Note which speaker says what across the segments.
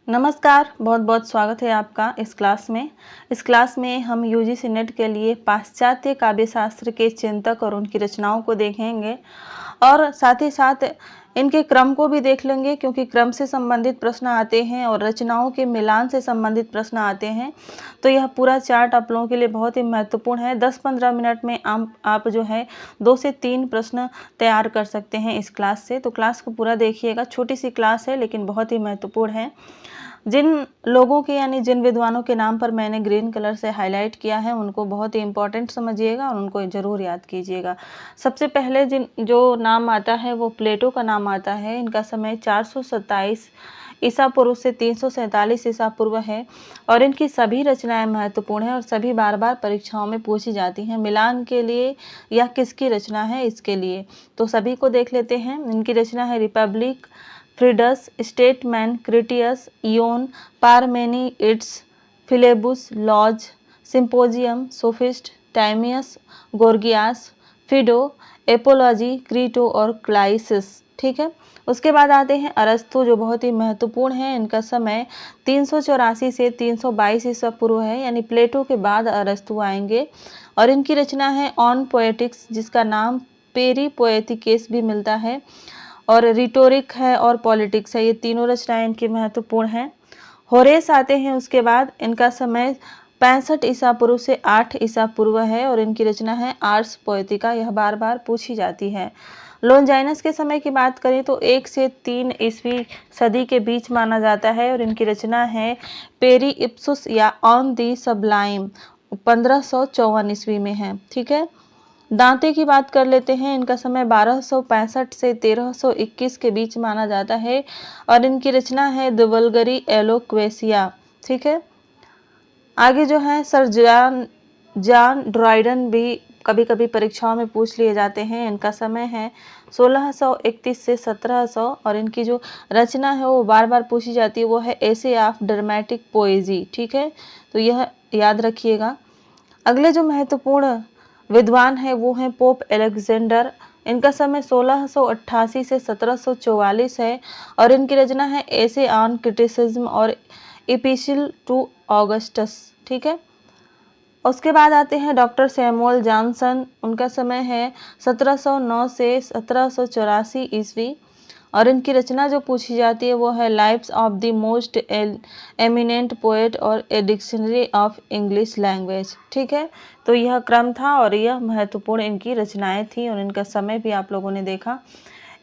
Speaker 1: नमस्कार, बहुत बहुत स्वागत है आपका इस क्लास में। इस क्लास में हम यूजीसी नेट के लिए पाश्चात्य काव्य शास्त्र के चिंतक और उनकी रचनाओं को देखेंगे और साथ ही साथ इनके क्रम को भी देख लेंगे, क्योंकि क्रम से संबंधित प्रश्न आते हैं और रचनाओं के मिलान से संबंधित प्रश्न आते हैं। तो यह पूरा चार्ट आप लोगों के लिए बहुत ही महत्वपूर्ण है। 10-15 मिनट में आप जो है 2 से 3 प्रश्न तैयार कर सकते हैं इस क्लास से। तो क्लास को पूरा देखिएगा। छोटी सी क्लास है लेकिन बहुत ही महत्वपूर्ण है। जिन लोगों के यानी जिन विद्वानों के नाम पर मैंने ग्रीन कलर से हाईलाइट किया है उनको बहुत ही इम्पोर्टेंट समझिएगा और उनको ज़रूर याद कीजिएगा। सबसे पहले जो नाम आता है वो प्लेटो का नाम आता है। इनका समय 427 ईसा पूर्व से 347 ईसा पूर्व है और इनकी सभी रचनाएं महत्वपूर्ण हैं और सभी बार बार परीक्षाओं में पूछी जाती हैं। मिलान के लिए यह किसकी रचना है, इसके लिए तो सभी को देख लेते हैं। इनकी रचना है Republic, Phaedrus, Statesman, Critias, Ion, Parmenides, Philebus, Laws, Symposium, Sophist, Timaeus, Gorgias, Phaedo, Apology, Crito और क्लाइसिस। ठीक है, उसके बाद आते हैं अरस्तु, जो बहुत ही महत्वपूर्ण है। इनका समय 384 से 322 ईसा पूर्व है, यानी प्लेटो के बाद अरस्तु आएंगे और इनकी रचना है ऑन पोएटिक्स, जिसका नाम पेरी पोएटिकेस भी मिलता है, और रिटोरिक है और पॉलिटिक्स है। ये तीनों रचनाएं इनकी महत्वपूर्ण हैं। होरेस आते हैं उसके बाद। इनका समय 65 ईसा पूर्व से 8 ईसा पूर्व है और इनकी रचना है आर्स पोएटिका। यह बार बार पूछी जाती है। लोनजाइनस के समय की बात करें तो 1 से 3 ईस्वी सदी के बीच माना जाता है और इनकी रचना है पेरी इप्सुस या ऑन दी सबलाइम, 1554 ईस्वी में है। ठीक है, दांते की बात कर लेते हैं। इनका समय 1265 से 1321 के बीच माना जाता है और इनकी रचना है द वल्गरी एलोक्वेसिया। ठीक है, आगे जो है सर जॉन ड्राइडन भी कभी कभी परीक्षाओं में पूछ लिए जाते हैं। इनका समय है 1631 से 1700 और इनकी जो रचना है वो बार बार पूछी जाती है, वो है एसे ऑफ ड्रामेटिक पोएजी। ठीक है, तो यह याद रखिएगा। अगले जो महत्वपूर्ण विद्वान है वो है पोप एलेक्जेंडर। इनका समय 1688 से 1744 है और इनकी रचना है एसे ऑन क्रिटिसिज्म और इपिस्टल टू ऑगस्टस। ठीक है, उसके बाद आते हैं डॉक्टर सैमुअल जॉनसन। उनका समय है 1709 से 1784 ईस्वी और इनकी रचना जो पूछी जाती है वो है lives of the most eminent poet और a dictionary of English language. ठीक है, तो यह क्रम था और यह महत्वपूर्ण इनकी रचनाएं थी और इनका समय भी आप लोगों ने देखा।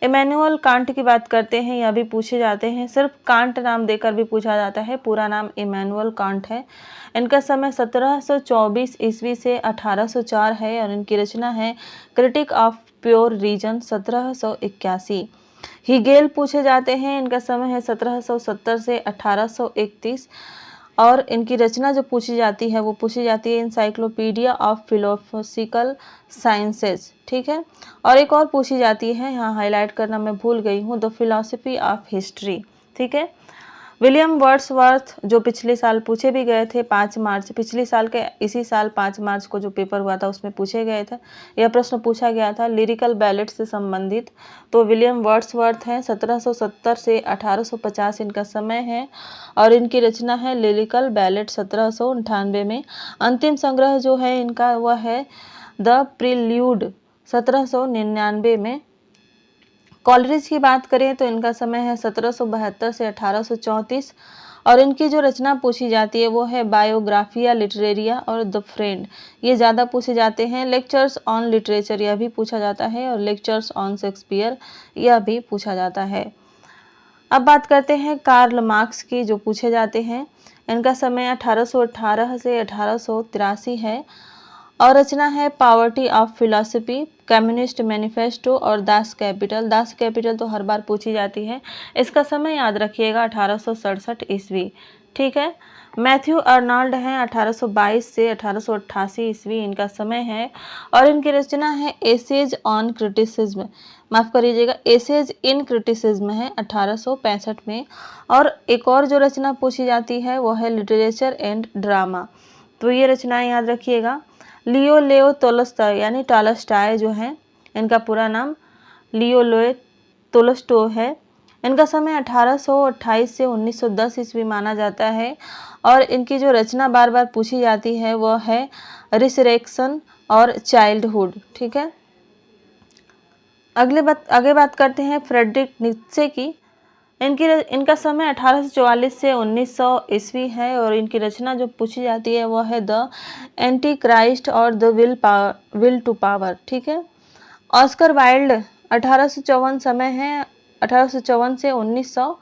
Speaker 1: इमैनुअल कांट की बात करते हैं, यह भी पूछे जाते हैं। सिर्फ कांट नाम देकर भी पूछा जाता है, पूरा नाम इमैनुअल कांट है। इनका समय 1724 ईस्वी से 1804 है और इनकी रचना है critique of pure reason, 1781। Hegel पूछे जाते हैं। इनका समय है 1770 से 1831 और इनकी रचना जो पूछी जाती है वो पूछी जाती है इंसाइक्लोपीडिया ऑफ फिलोसॉफिकल साइंसेज। ठीक है, और एक और पूछी जाती है, यहाँ हाईलाइट करना मैं भूल गई हूँ, द फिलॉसफी ऑफ हिस्ट्री। ठीक है, विलियम वर्ड्सवर्थ जो पिछले साल पूछे भी गए थे, 5 मार्च पिछले साल के इसी साल 5 मार्च को जो पेपर हुआ था उसमें पूछे गए थे। यह प्रश्न पूछा गया था लिरिकल बैलेट से संबंधित। तो विलियम वर्ड्सवर्थ हैं, 1770 से 1850 इनका समय है और इनकी रचना है लिरिकल बैलेट 1798 में। अंतिम संग्रह जो है इनका वह है द प्रिल्यूड, 1799 में। कॉलरिज की बात करें तो इनका समय है 1772 से 1834 और इनकी जो रचना पूछी जाती है वो है बायोग्राफिया लिटरेरिया और द फ्रेंड। ये ज़्यादा पूछे जाते हैं। लेक्चर्स ऑन लिटरेचर यह भी पूछा जाता है और लेक्चर्स ऑन शेक्सपियर यह भी पूछा जाता है। अब बात करते हैं कार्ल मार्क्स की, जो पूछे जाते हैं। इनका समय 1818 से 1883 है और रचना है poverty of philosophy, communist manifesto और दास कैपिटल। दास कैपिटल तो हर बार पूछी जाती है। इसका समय याद रखिएगा 1867 ईस्वी। ठीक है, मैथ्यू अर्नाल्ड हैं, 1822 से 1888 ईस्वी इनका समय है और इनकी रचना है एसेज ऑन क्रिटिसिज्म, माफ करिएगा एसेज इन क्रिटिसिज्म है, 1865 में। और एक और जो रचना पूछी जाती है वो है लिटरेचर एंड ड्रामा। तो ये रचनाएं याद रखिएगा। लियो तोलस्टॉय यानी टॉलस्टॉय जो है, इनका पूरा नाम लियो तोलस्टॉय है। इनका समय 1828 से 1910 ईस्वी माना जाता है और इनकी जो रचना बार बार पूछी जाती है वह है रिसरेक्शन और चाइल्डहुड। ठीक है, आगे बात करते हैं फ्रेडरिक नीत्शे की। इनका समय 1844 से 1900 ईस्वी है और इनकी रचना जो पूछी जाती है वह है द एंटी क्राइस्ट और द विल टू पावर। ठीक है, ऑस्कर वाइल्ड 1854 समय है, 1854 से 1900,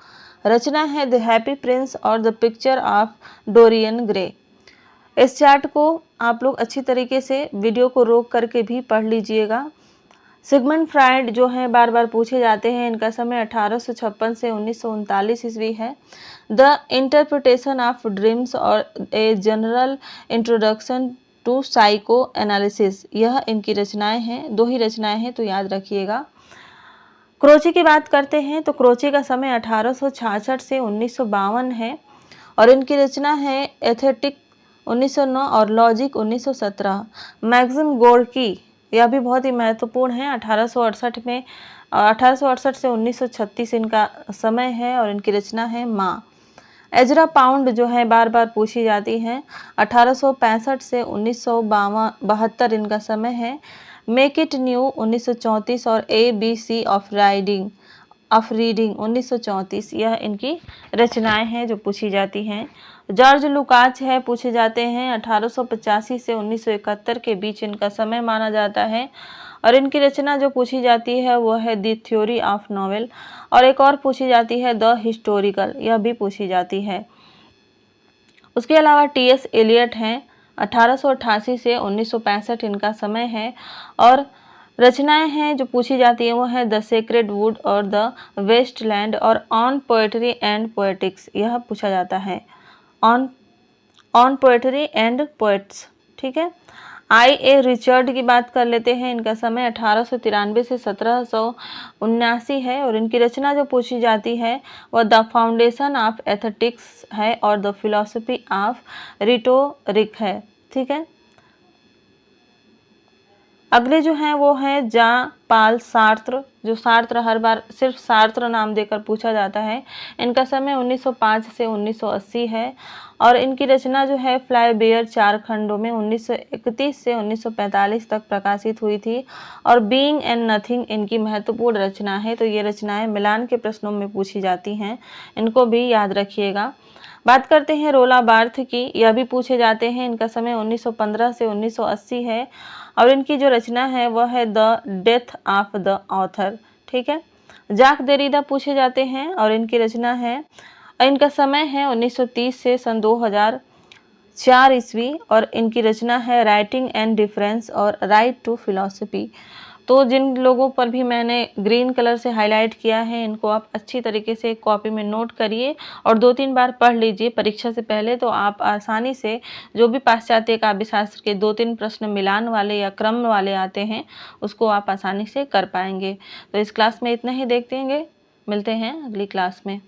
Speaker 1: रचना है द हैप्पी प्रिंस और the picture of Dorian Gray. इस चार्ट को आप लोग अच्छी तरीके से वीडियो को रोक करके भी पढ़ लीजिएगा। सिगमंड फ्राइड जो है बार बार पूछे जाते हैं, इनका समय 1856 से 1939 ईस्वी है। द इंटरप्रिटेशन ऑफ ड्रीम्स और a general introduction to psychoanalysis, यह इनकी रचनाएं हैं, 2 ही रचनाएं हैं तो याद रखिएगा। क्रोचे की बात करते हैं तो क्रोचे का समय 1866 से 1952 है और इनकी रचना है एथेटिक 1909 और लॉजिक 1917। मैक्सिम गोर्की, यह भी बहुत ही महत्वपूर्ण है, 1868 में, 1868 से 1936 इनका समय है और इनकी रचना है माँ। एजरा पाउंड जो है बार बार पूछी जाती है, 1865 से 1972 इनका समय है। मेक इट न्यू 1934 और ABC ऑफ रीडिंग 1934, यह इनकी रचनाएं हैं जो पूछी जाती हैं। जॉर्ज लुकाच है, पूछे जाते हैं, 1885 से 1971 के बीच इनका समय माना जाता है और इनकी रचना जो पूछी जाती है वह है द थ्योरी ऑफ नॉवेल और एक और पूछी जाती है द हिस्टोरिकल, यह भी पूछी जाती है। उसके अलावा T.S. एलियट हैं, 1888 से 1965 इनका समय है और रचनाएं हैं जो पूछी जाती है वो है द सेक्रेड वुड और द वेस्टलैंड और ऑन पोएट्री एंड पोएटिक्स, यह पूछा जाता है ऑन पोएट्री एंड पोएट्स। ठीक है, I.A. रिचर्ड की बात कर लेते हैं, इनका समय 1893 से 1779 है और इनकी रचना जो पूछी जाती है वह द फाउंडेशन ऑफ एथेटिक्स है और द फिलॉसफी ऑफ रिटोरिक है। ठीक है, अगले जो हैं वो हैं जां पाल सार्त्र, जो सार्त्र हर बार सिर्फ सार्त्र नाम देकर पूछा जाता है। इनका समय 1905 से 1980 है और इनकी रचना जो है फ्लाईबेयर 4 खंडों में 1931 से 1945 तक प्रकाशित हुई थी और बीइंग एंड नथिंग इनकी महत्वपूर्ण रचना है। तो ये रचनाएं मिलान के प्रश्नों में पूछी जाती हैं, इनको भी याद रखिएगा। बात करते हैं रोला बार्थ की, यह भी पूछे जाते हैं, इनका समय 1915 से 1980 है और इनकी जो रचना है वह है the death of the author. ठीक है, जाक देरिदा पूछे जाते हैं और इनकी रचना है, इनका समय है 1930 से सन 2004 ईस्वी और इनकी रचना है राइटिंग एंड डिफरेंस और राइट टू फिलॉसफी। तो जिन लोगों पर भी मैंने ग्रीन कलर से हाईलाइट किया है इनको आप अच्छी तरीके से कॉपी में नोट करिए और 2-3 बार पढ़ लीजिए परीक्षा से पहले, तो आप आसानी से जो भी पाश्चात्य काव्य शास्त्र के 2-3 प्रश्न मिलान वाले या क्रम वाले आते हैं उसको आप आसानी से कर पाएंगे। तो इस क्लास में इतना ही, देखते हैं, मिलते हैं अगली क्लास में।